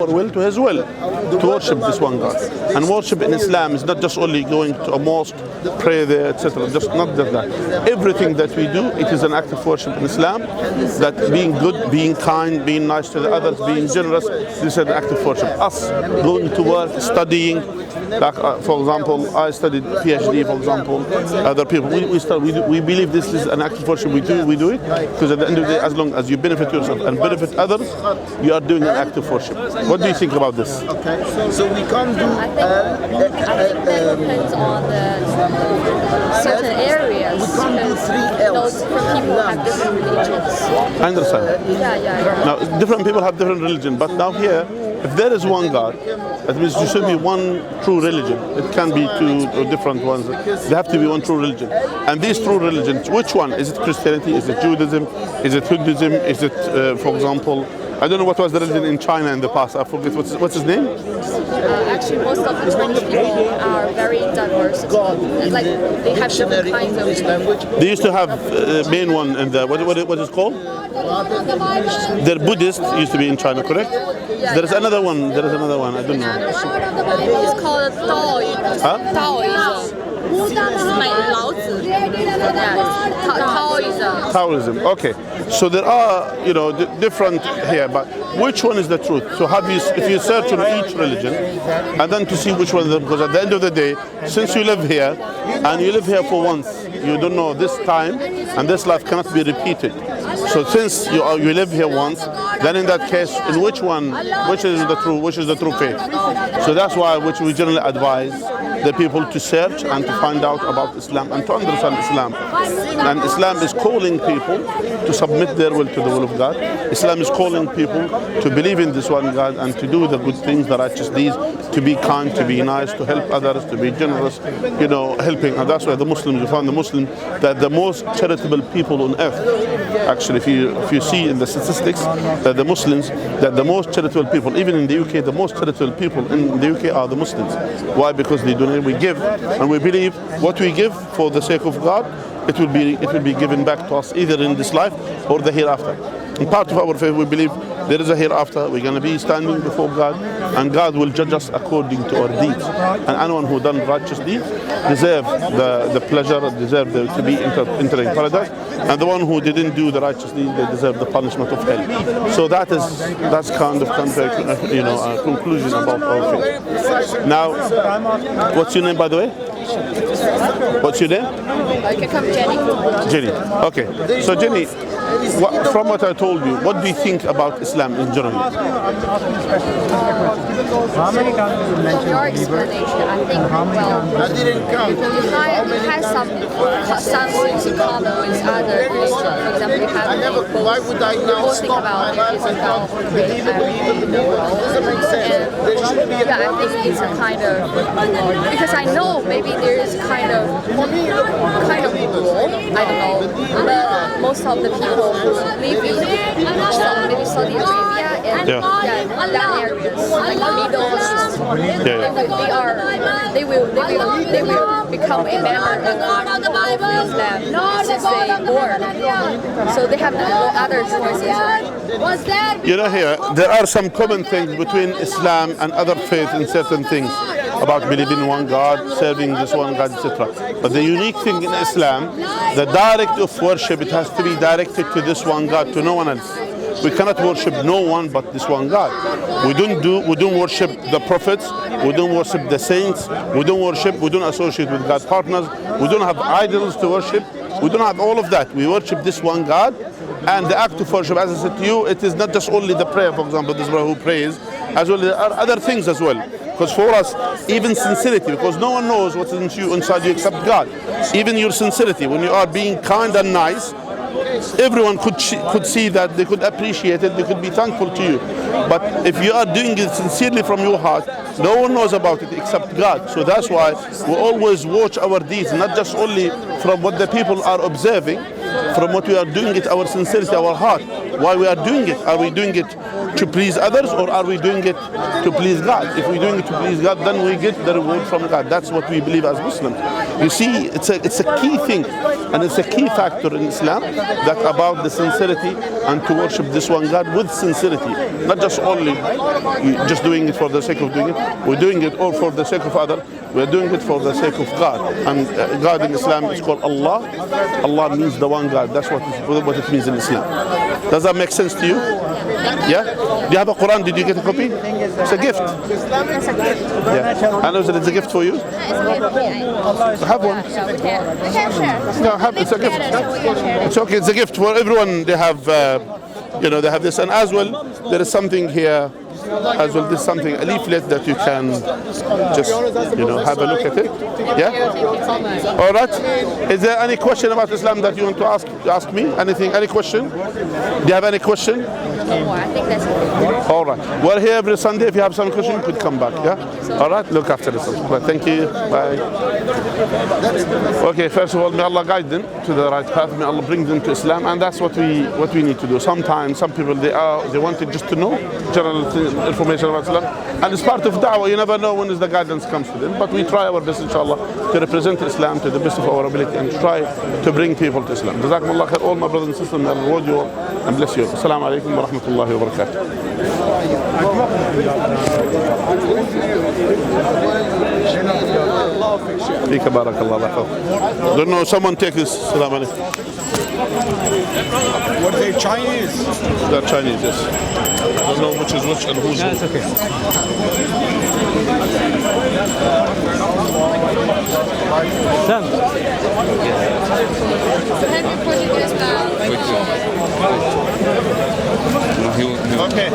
will to his will, to worship this one God. And worship in Islam is not just only going to a mosque, pray there, etc. Just not just that. Everything that we do, it is an act of worship in Islam. That being good, being kind, being nice to the others, being generous, this is an act of worship. Us going to work, studying, like for example, I studied PhD, for example, other people, we believe this is an act of worship. We do it because at the end of the day, as long as you benefit yourself and benefit others, you are doing an act of worship. What do you think about this? Okay, so we can't do. I think that depends on the certain areas. We can't do 3 L's. Different people have different religions. I understand. Yeah. Now, different people have different religion, but now here, if there is one God, that means there should be one true religion. It can be two different ones. There have to be one true religion. And these true religions, which one? Is it Christianity? Is it Judaism? Is it Hinduism? Is it, for example, I don't know what was the religion in China in the past. I forget what's his name. Actually, most of the Chinese people are very diverse. Like they have different kinds of language. They used to have main one in the what is it called? They're Buddhist. Used to be in China, correct? There is another one. There is another one. I don't know. It's called Taoism. Huh? Taoism. Taoism. Taoism. Okay. So there are, different here, but which one is the truth? So if you search on each religion, and then to see which one, because at the end of the day, since you live here, and you live here for once, you don't know this time, and this life cannot be repeated. So since you live here once, then in that case, in which is the true faith? So that's why which we generally advise the people to search and to find out about Islam and to understand Islam. And Islam is calling people to submit their will to the will of God. Islam is calling people to believe in this one God and to do the good things, the righteous deeds, to be kind, to be nice, to help others, to be generous, helping. And that's why the Muslims, you found the Muslims, that the most charitable people on earth. Actually, if you see in the statistics that the Muslims, that the most charitable people, even in the UK, the most charitable people in the UK are the Muslims. Why? Because they donate, we give, and we believe what we give for the sake of God, it will be given back to us either in this life or the hereafter. And part of our faith, we believe there is a hereafter. We're going to be standing before God, and God will judge us according to our deeds. And anyone who done righteous deeds deserve the pleasure, deserve to be entering paradise. And the one who didn't do the righteous deed, they deserve the punishment of hell. So that's kind of a conclusion about our faith. Now, what's your name, by the way? What's your name? I can come Jenny. Jenny. Okay. So Jenny, from what I told you, what do you think about Islam in general? From your explanation, I think, it has some things in common with other religions. For example, you have the whole thing about there is a God who created everything in the world. And I think it's a kind of, because I know maybe there is kind of rule, I don't know, but most of the people who live in maybe Saudi Arabia and that areas, like the Middle East, they will become a member of Islam since they born. So they have no other choices. Here there are some common things between Islam and other faiths in certain things about believing in one God, serving this one God, etc. But the unique thing in Islam, the direct of worship, it has to be directed to this one God, to no one else. We cannot worship no one but this one God. We don't worship the prophets, we don't worship the saints, we don't associate with God partners, we don't have idols to worship, we don't have all of that. We worship this one God, and the act of worship, as I said to you, it is not just only the prayer, for example, this brother who prays, as well there are other things as well. Because for us, even sincerity, because no one knows what's inside you except God. Even your sincerity, when you are being kind and nice, everyone could see that, they could appreciate it, they could be thankful to you. But if you are doing it sincerely from your heart, no one knows about it except God. So that's why we always watch our deeds, not just only from what the people are observing, from what we are doing it, our sincerity, our heart, why we are doing it. Are we doing it to please others, or are we doing it to please God? If we're doing it to please God, then we get the reward from God. That's what we believe as Muslims. You see, it's a key thing, and it's a key factor in Islam, that about the sincerity and to worship this one God with sincerity, not just only just doing it for the sake of doing it. We're doing it all for the sake of others. We're doing it for the sake of God. And God in Islam is called Allah. Allah means the one God. That's what it means in Islam. Does that make sense to you? Yeah? Do you have a Quran? Did you get a copy? It's a gift. Yeah. I know that it's a gift for you. Have one. No, it's a gift. It's okay. It's a gift for everyone. They have, they have this, and as well, there is something here. As well, there's something, a leaflet that you can just, have a look at it. Yeah? All right. Is there any question about Islam that you want to ask me? Anything? Any question? Do you have any question? I think that's it. All right. We're here every Sunday. If you have some question, you could come back. Yeah. All right. Look after this. Well, thank you. Bye. Okay. First of all, may Allah guide them to the right path. May Allah bring them to Islam, and that's what we need to do. Sometimes some people they wanted just to know general information about Islam, and it's part of da'wah. You never know when the guidance comes to them, but we try our best, inshallah, to represent Islam to the best of our ability and try to bring people to Islam. Jazakumullah khair, all my brothers and sisters, may Allah reward you all and bless you. Assalamu alaikum wa rahmatullahi wa barakatuh. فيك بارك الله الله. Don't know, someone take this. Assalamu alaikum. What are they, Chinese? They're Chinese, yes. I don't know which is which and who's who. That's okay. Sam. Okay.